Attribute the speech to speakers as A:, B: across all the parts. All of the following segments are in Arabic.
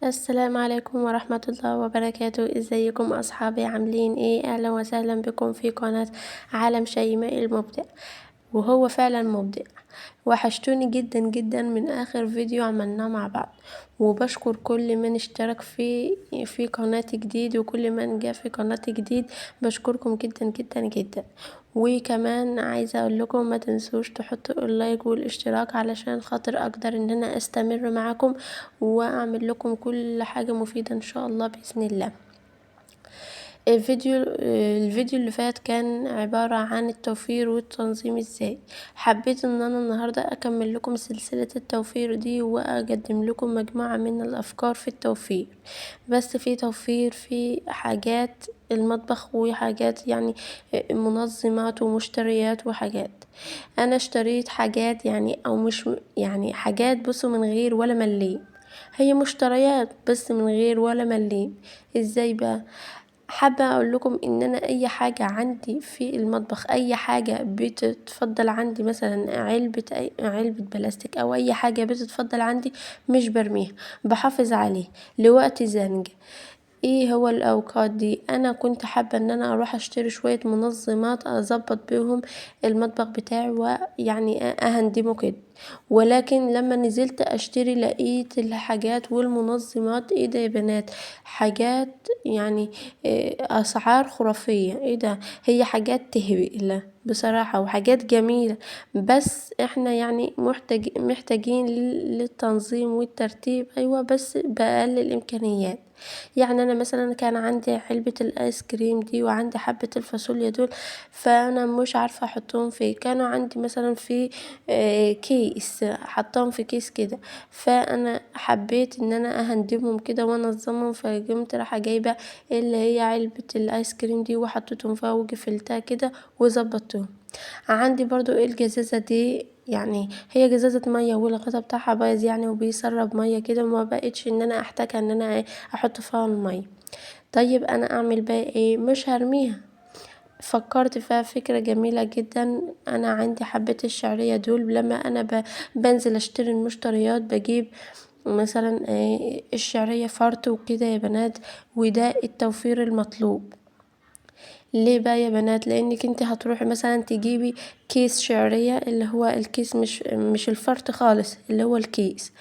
A: السلام عليكم ورحمة الله وبركاته. ازيكم اصحابي، عاملين ايه؟ اهلا وسهلا بكم في قناة عالم شيماء المبدع. وهو فعلا مبدع، وحشتوني جدا جدا من اخر فيديو عملناه مع بعض. وبشكر كل من اشترك في قناة جديد، وكل من جاء في قناة جديد بشكركم جدا جدا جدا. وكمان عايزة اقول لكم ما تنسوش تحطوا اللايك والاشتراك علشان خاطر اقدر ان انا استمر معاكم واعمل لكم كل حاجة مفيدة ان شاء الله بإذن الله. الفيديو اللي فات كان عبارة عن التوفير والتنظيم ازاي. حبيت ان انا النهاردة اكمل لكم سلسلة التوفير دي واقدم لكم مجموعة من الافكار في التوفير. بس في توفير في حاجات المطبخ وحاجات يعني منظمات ومشتريات وحاجات. انا اشتريت حاجات يعني او مش يعني حاجات، بصوا، من غير ولا مليم. هي مشتريات بس من غير ولا مليم. ازاي بقى؟ حابة اقول لكم ان انا اي حاجة عندي في المطبخ، اي حاجة بتتفضل عندي، مثلا علبة بلاستيك او اي حاجة بتتفضل عندي، مش برميها، بحافظ عليه لوقت زنج. ايه هو الاوقات دي؟ انا كنت حابة ان انا اروح اشتري شوية منظمات اظبط بيهم المطبخ بتاعي ويعني اهندمه كده. ولكن لما نزلت اشتري لقيت الحاجات والمنظمات، ايه ده يا بنات؟ حاجات يعني اسعار خرافية. ايه ده؟ هي حاجات تهبل بصراحة وحاجات جميلة، بس احنا يعني محتاجين للتنظيم والترتيب، ايوه، بس بأقل الامكانيات. يعني انا مثلا كان عندي علبة الايس كريم دي وعندي حبة الفاصوليا دول، فانا مش عارفة احطهم فين. كانوا عندي مثلا في كيس، حطهم في كيس كده، فانا حبيت ان انا اهندمهم كده وانظمهم، فقمت رايحة جايبة اللي هي علبة الايس كريم دي وحطيتهم فيها وقفلتها كده وظبطتهم. عندي برضو الجزازة دي، يعني هي جزازة مية والغطا بتاعها بايظ يعني وبيسرب مية كده، وما بقتش ان انا احتاجها ان انا احط فيها المية. طيب انا اعمل بقى ايه؟ مش هرميها. فكرت فيها فكرة جميلة جدا. انا عندي حبة الشعرية دول، لما انا بنزل اشتري المشتريات بجيب مثلا الشعرية فرط وكده يا بنات، وده التوفير المطلوب. ليه بقى يا بنات؟ لانك انت هتروحي مثلا تجيبي كيس شعرية، اللي هو الكيس مش الفرط خالص، اللي هو الكيس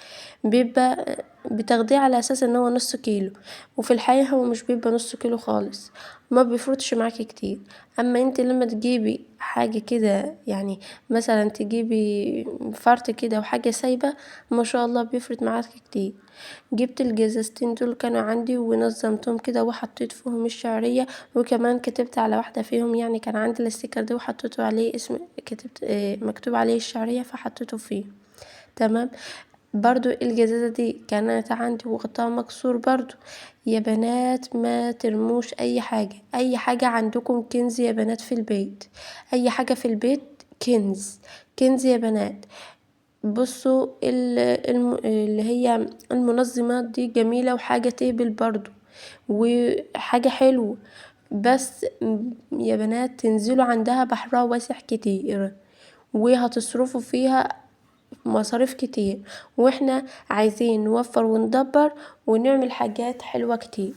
A: بيبقى بتاخديه على اساس ان هو نص كيلو، وفي الحقيقة هو مش بيبقى نص كيلو خالص، ما بيفرطش معاكي كتير. اما انت لما تجيبي حاجة كده، يعني مثلا تجيبي فرط كده وحاجة سايبة، ما شاء الله بيفرط معاكي كتير. جبت الجزازتين دول كانوا عندي ونظمتهم كده وحطيت فيهم الشعرية، وكمان كتبت على واحدة فيهم، يعني كان عندي الاستيكر ده وحطيته عليه اسم، كتبت مكتوب عليه الشعرية فحطيته فيه. تمام. برضو الجزازة دي كانت عندي وغطاها مكسور برضو. يا بنات ما ترموش اي حاجة، اي حاجة عندكم كنز يا بنات في البيت، اي حاجة في البيت كنز، كنز يا بنات. بصوا اللي هي المنظمات دي جميلة وحاجة تقبل برضو وحاجة حلوة، بس يا بنات تنزلوا عندها بحرها واسع كتير وهتصرفوا فيها مصاريف كتير، واحنا عايزين نوفر وندبر ونعمل حاجات حلوة كتير.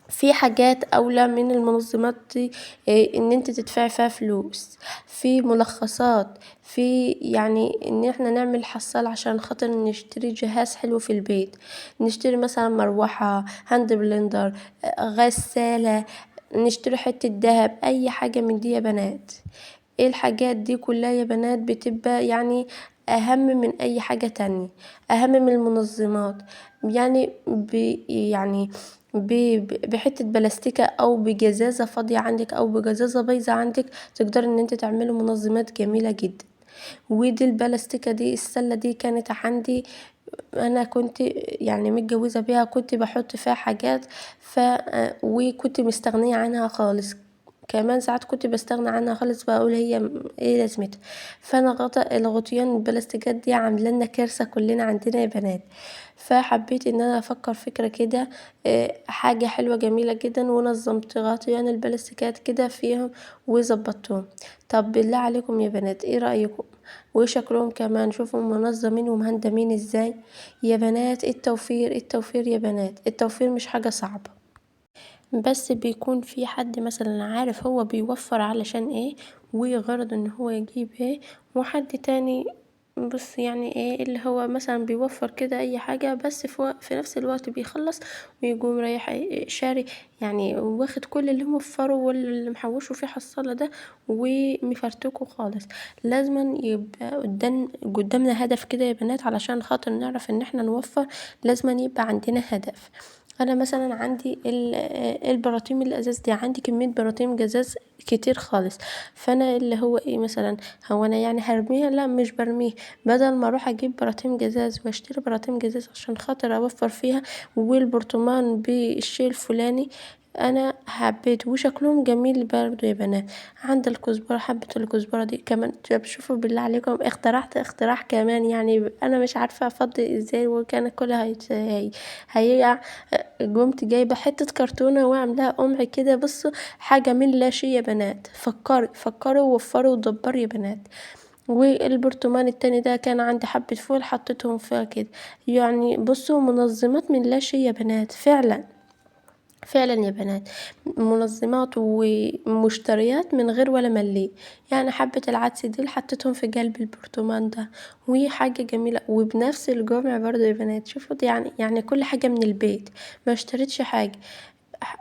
A: في حاجات اولى من المنظمات دي ان انت تدفعي فيها فلوس، في ملخصات، في يعني ان احنا نعمل حصال عشان خاطر نشتري جهاز حلو في البيت، نشتري مثلا مروحة، هاند بلندر، غسالة، نشتري حتة دهب، اي حاجة من دي يا بنات. ايه الحاجات دي كلها يا بنات بتبقى يعني اهم من اي حاجة تانية، اهم من المنظمات. يعني يعني بحتة بلاستيكة او بجزازة فاضية عندك او بجزازة بايظة عندك، تقدر ان انت تعملوا منظمات جميلة جدا. ودي البلاستيكة دي، السلة دي كانت عندي، انا كنت يعني متجوزة بيها، كنت بحط فيها حاجات وكنت مستغنية عنها خالص. كمان ساعات كنت بستغنى عنها خالص، بقول هي ايه لازمتها. فانا الغطيان البلاستيكات دي عامله لنا كارثه كلنا عندنا يا بنات. فحبيت ان انا افكر فكره كده، حاجه حلوه جميله جدا، ونظمت غطيان البلاستيكات كده فيهم وظبطتهم. طب بالله عليكم يا بنات ايه رايكم؟ وشكلهم كمان شوفوا منظمين ومهندمين ازاي. يا بنات التوفير التوفير يا بنات، التوفير مش حاجه صعبه، بس بيكون في حد مثلا عارف هو بيوفر علشان ايه وغرض ان هو يجيب ايه، وحد تاني بص يعني ايه اللي هو مثلا بيوفر كده اي حاجة، بس في نفس الوقت بيخلص ويقوم رايح شاري، يعني واخد كل اللي موفره واللي محوشه في حصالة ده ومفرتكه خالص. لازما يبقى قدامنا هدف كده يا بنات، علشان خاطر نعرف ان احنا نوفر لازما يبقى عندنا هدف. انا مثلا عندي البراطيم الازاز دي، عندي كمية براطيم جزاز كتير خالص. فانا اللي هو ايه مثلا، هو انا يعني هرميها؟ لا مش برميها، بدل ما اروح اجيب براطيم جزاز واشتري براطيم جزاز عشان خاطر اوفر فيها، والبرطمان بالشيء الفلاني انا حبيت وشكلهم جميل برضو يا بنات. عند الكزبرة، حبة الكزبرة دي كمان، طب شوفوا بالله عليكم اخترعت اختراع كمان، يعني انا مش عارفة افضل ازاي، وكان كلها هيقع. قمت جايبة حتة كرتونة وعاملاها قمع كده، بصوا حاجة من لا شيء يا بنات. فكروا ووفروا ودبروا يا بنات. والبرطمان التاني ده كان عندي حبة فول حطيتهم فيها كده، يعني بصوا منظمات من لا شيء يا بنات فعلا. فعلا يا بنات، منظمات ومشتريات من غير ولا ملي. يعني حبة العدس دي اللي حطيتهم في قلب البرطمان ده، وهي حاجة جميلة وبنفس الجمع برضو يا بنات. شوفوا دي يعني كل حاجة من البيت، ما اشتريتش حاجة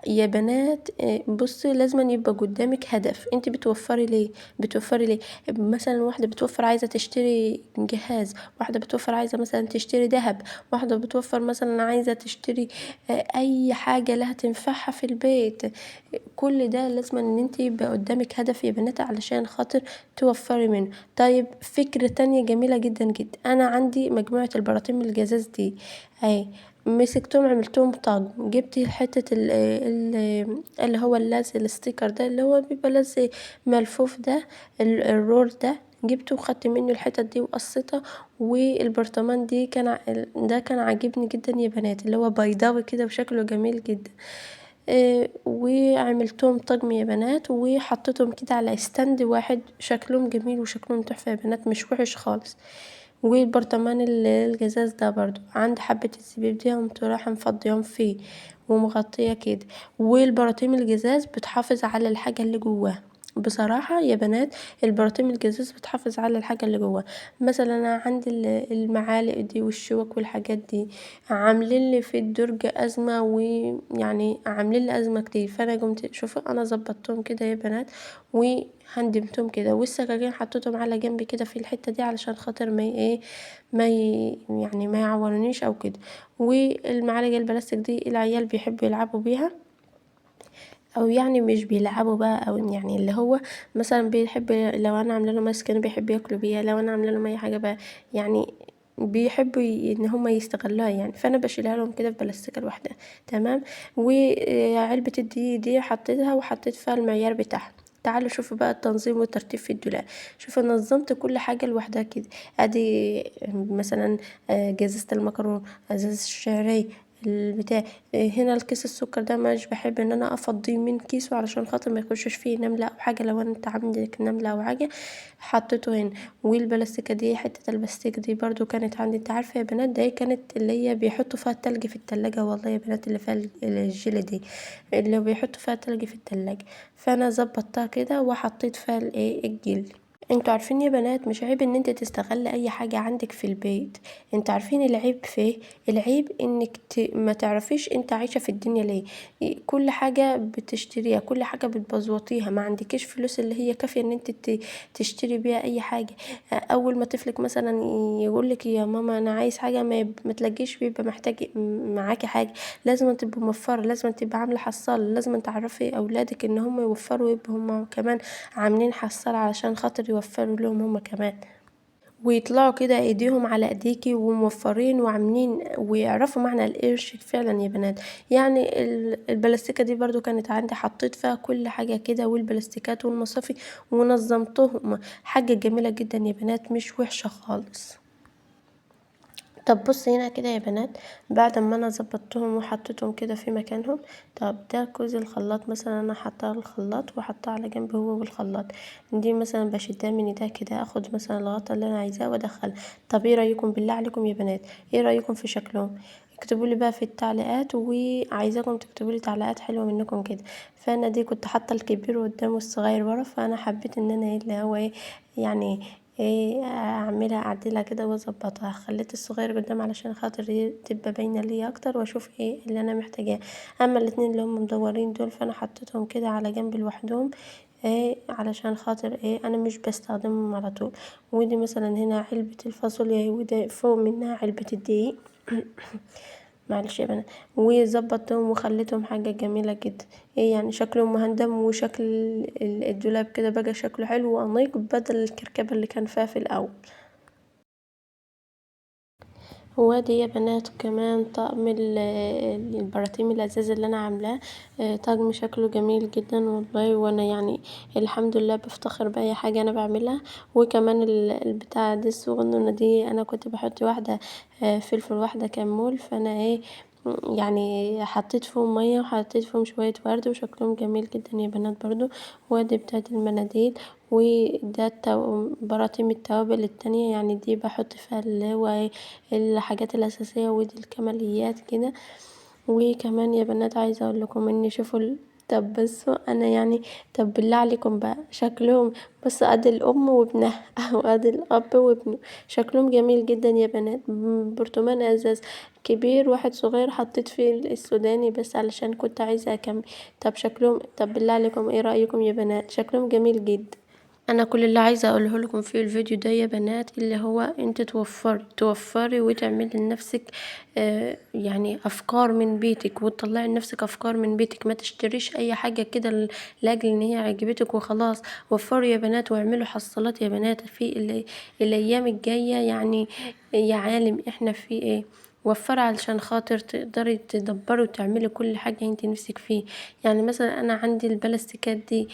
A: يا بنات. بصي لازم يبقى قدامك هدف، انت بتوفري ليه؟ بتوفري ليه؟ مثلا واحدة بتوفر عايزة تشتري جهاز، واحدة بتوفر عايزة مثلا تشتري ذهب، واحدة بتوفر مثلا عايزة تشتري اي حاجة لها تنفعها في البيت. كل ده لازم ان انت يبقى قدامك هدف يا بنات علشان خاطر توفري منه. طيب فكرة تانية جميلة جدا جدا، انا عندي مجموعة البراطيم الجزاز دي اهي، مسكتهم عملتهم طقم. جبت حتة اللي هو اللزق الستيكر ده، اللي هو بيبقى لزق ملفوف ده، الرول ده، جبته وخدت منه الحتت دي وقصيتها. والبرطمان دي ده كان عاجبني جدا يا بنات، اللي هو بيضاوي كده وشكله جميل جدا. وعملتهم طقم يا بنات وحطيتهم كده على ستاند واحد، شكلهم جميل وشكلهم تحفة يا بنات، مش وحش خالص. والبرطمان الجزاز ده برضو عندي حبة الزبيب دي، قمت رايحة مفضيهم فيه ومغطية كده. والبراطيم الجزاز بتحافظ على الحاجة اللي جواها. بصراحة يا بنات البراطيم الجزاز بتحافظ على الحاجة اللي جواها. مثلا انا عندي المعالق دي والشوك والحاجات دي عاملين لي في الدرج ازمة، ويعني عاملين لي ازمة كتير. فانا قمت شوفوا انا ظبطتهم كده يا بنات وهندمتهم كده، والسكاكين حطيتهم على جنب كده في الحتة دي علشان خاطر ما ايه يعني ما يعورنيش او كده. والمعالق البلاستيك دي العيال بيحبوا يلعبوا بيها، او يعني مش بيلعبوا بقى، او يعني اللي هو مثلا بيحب لو انا عامله له ماسك كانوا بيحبوا ياكلوا بيها، لو انا عامله لهم اي حاجه بقى يعني بيحبوا ان هم يستغلوها يعني. فانا بشيلها لهم كده في بلاستيكه لوحدها. تمام. وعلبه دي حطيتها وحطيت فيها المعيار بتاعها. تعالوا شوفوا بقى التنظيم والترتيب في الدولاب. شوفوا نظمت كل حاجه لوحدها كده. ادي مثلا جزازه المكرونه، ازازه الشعريه، البتاع. هنا الكيس السكر ده مش بحب ان انا افضيه من كيسه علشان خاطر ما يخشش فيه نمله او حاجه، لو انت عندك نمله او حاجه حطيته هنا. والبلاستيكه دي، حته البلاستيك دي برضو كانت عندي، انت عارفه يا بنات ده كانت اللي هي بيحطوا فيها التلج في التلاجة، والله يا بنات اللي فيها الجيلي دي اللي بيحطوا فيها التلج في التلاجة. فانا ظبطتها كده وحطيت فيها الجلد. انتوا عارفين يا بنات مش عيب ان انت تستغل اي حاجة عندك في البيت. انتوا عارفين العيب في ايه؟ العيب انك ما تعرفيش انت عايشة في الدنيا ليه. كل حاجة بتشتريها، كل حاجة بتبزوطيها، ما عندكيش فلوس اللي هي كافية ان انت تشتري بيها اي حاجة. اول ما طفلك مثلا يقولك يا ماما انا عايز حاجة، ما تلاقيش بيبقى محتاج معاكي حاجة. لازم تبقى موفرة، لازم تبقى عاملة حصالة، لازم تعرفي اولادك ان هم يوفروا، يبقوا هم كمان عاملين حصالة علشان خاطر يوفروا لهم هما كمان. ويطلعوا كده ايديهم على ايديكي وموفرين وعاملين ويعرفوا معنى القرش فعلا يا بنات. يعني البلاستيكة دي برضو كانت عندي، حطيت فيها كل حاجة كده والبلاستيكات والمصافي ونظمتهم، حاجة جميلة جدا يا بنات، مش وحشة خالص. طب بص هنا كده يا بنات، بعد ما انا ظبطتهم وحطيتهم كده في مكانهم، طب ده كوز الخلاط مثلا انا حطاه الخلاط وحطاه على جنب هو والخلاط. دي مثلا بشدها من ده كده، اخد مثلا الغطا اللي انا عايزاه وادخل. طب ايه رايكم بالله عليكم يا بنات؟ ايه رايكم في شكلهم؟ اكتبوا لي بقى في التعليقات، وعايزاكم تكتبوا لي تعليقات حلوه منكم كده. فانا دي كنت حاطه الكبير قدام والصغير ورا، فانا حبيت ان انا ايه اللي هو ايه يعني ايه اعملها، اعدلها كده واظبطها. خليت الصغير قدام علشان خاطر تبقى باينه ليا اكتر، واشوف ايه اللي انا محتاجاه. اما الاتنين اللي هم مدورين دول فانا حطيتهم كده على جنب لوحدهم، ايه علشان خاطر ايه انا مش بستخدمهم على طول. ودي مثلا هنا علبة الفاصوليا، وده فوق منها علبة الدقيق. معلش يا بنات. وظبطتهم وخليتهم حاجة جميلة جدا، ايه يعني شكلهم مهندم، وشكل الدولاب كده بقى شكله حلو وانيق بدل الكركبة اللي كان فيها في الاول. وادي يا بنات كمان طقم البراطيم الازاز اللي انا عاملاه، طقم شكله جميل جدا والله. وانا يعني الحمد لله بفتخر باي حاجه انا بعملها. وكمان البتاع دي الصغنونه دي انا كنت بحط واحده فلفل، واحده كمون، فانا ايه يعني حطيت فيهم ميه وحطيت فيهم شويه ورد وشكلهم جميل جدا يا بنات برضو. وادي بتاعت المناديل. وده براطيم التوابل التانية، يعني دي بحط فيها اللي هو ايه الحاجات الأساسية، ودي الكماليات كده. وكمان يا بنات عايزة اقول لكم اني شوفوا طب بصوا انا يعني، طب بالله عليكم بقى شكلهم، بس ادي الام وابنها او ادي الاب وابنه، شكلهم جميل جدا يا بنات. برطمان ازاز كبير، واحد صغير حطيت فيه السوداني بس علشان كنت عايزة اكمل. طب شكلهم، طب بالله عليكم ايه رأيكم يا بنات؟ شكلهم جميل جدا. انا كل اللي عايزه اقوله لكم في الفيديو ده يا بنات اللي هو انت توفري وتعملي لنفسك يعني افكار من بيتك، وتطلعي لنفسك افكار من بيتك. ما تشتريش اي حاجه كده لاجل ان هي عجبتك وخلاص. وفروا يا بنات واعملوا حصالات يا بنات في الايام الجايه يعني. يا عالم احنا في ايه، وفري علشان خاطر تقدري تدبري وتعملي كل حاجه انت نفسك فيه. يعني مثلا انا عندي البلاستيكات دي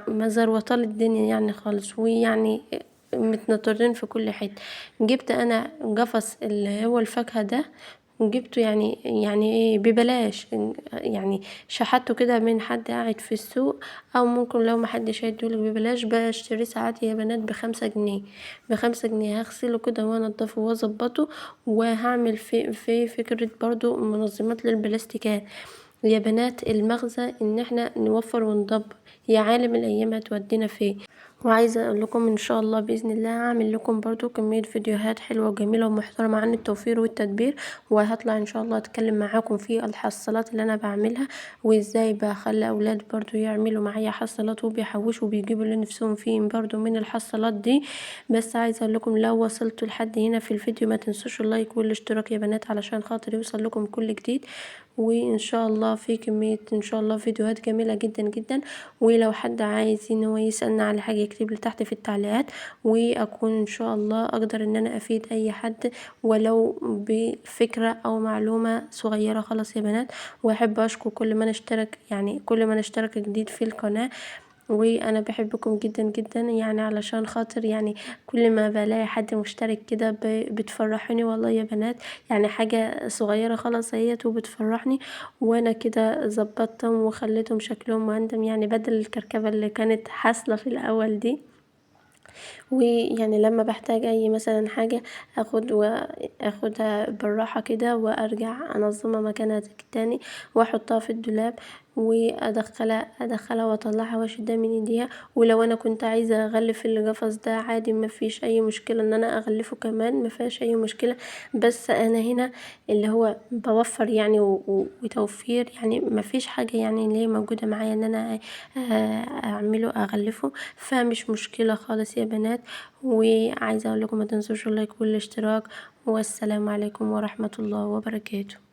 A: مزروطة الدنيا يعني خالص، ويعني متنطرين في كل حتة. جبت انا قفص اللي هو الفاكهة ده، وجبته يعني ايه ببلاش، يعني شحته كده من حد قاعد في السوق، او ممكن لو محدش هيديهولك ببلاش بشتريه ساعات يا بنات ب5 جنيه. ب5 جنيه هغسله كده وانضفه واظبطه، وهعمل في فكرة برضو منظمات للبلاستيكات يا بنات. المغزى ان احنا نوفر وندبر، يا عالم الايام هتودينا فين. وعايزه اقول لكم ان شاء الله باذن الله هعمل لكم برضو كميه فيديوهات حلوه وجميله ومحترمه عن التوفير والتدبير. وهطلع ان شاء الله اتكلم معاكم في الحصالات اللي انا بعملها، وازاي بخلي اولاد برضو يعملوا معايا حصالات وبيحوشوا وبيجيبوا اللي نفسهم فيه برضو من الحصالات دي. بس عايزه اقول لكم لو وصلتوا لحد هنا في الفيديو ما تنسوش اللايك والاشتراك يا بنات علشان خاطر يوصل لكم كل جديد. وان شاء الله في كمية ان شاء الله فيديوهات جميلة جدا جدا. ولو حد عايز ان هو يسألنا على حاجة يكتب لي تحت في التعليقات، واكون ان شاء الله اقدر ان انا افيد اي حد ولو بفكرة او معلومة صغيرة خلاص يا بنات. واحب اشكر كل من اشترك، يعني كل من اشترك جديد في القناة. وانا بحبكم جدا جدا يعني علشان خاطر يعني كل ما بلاقي حد مشترك كده بتفرحوني والله يا بنات. يعني حاجة صغيرة خلاص اهيت وبتفرحني. وانا كده ظبطتهم وخليتهم شكلهم مهندم، يعني بدل الكركبة اللي كانت حاصلة في الاول دي. ويعني لما بحتاج اي مثلا حاجة اخدها بالراحة كده وارجع انظمها مكانها تاني، واحطها في الدولاب، وادخلها واطلعها واشدها من ايديها. ولو انا كنت عايزة اغلف القفص ده عادي، ما فيش اي مشكلة ان انا اغلفه كمان، ما فيهاش اي مشكلة. بس انا هنا اللي هو بوفر يعني وتوفير، يعني ما فيش حاجة يعني اللي هي موجودة معايا ان انا اعمله اغلفه، فمش مشكلة خالص يا بنات. وعايزة اقول لكم ما تنسوش اللايك والاشتراك، والسلام عليكم ورحمة الله وبركاته.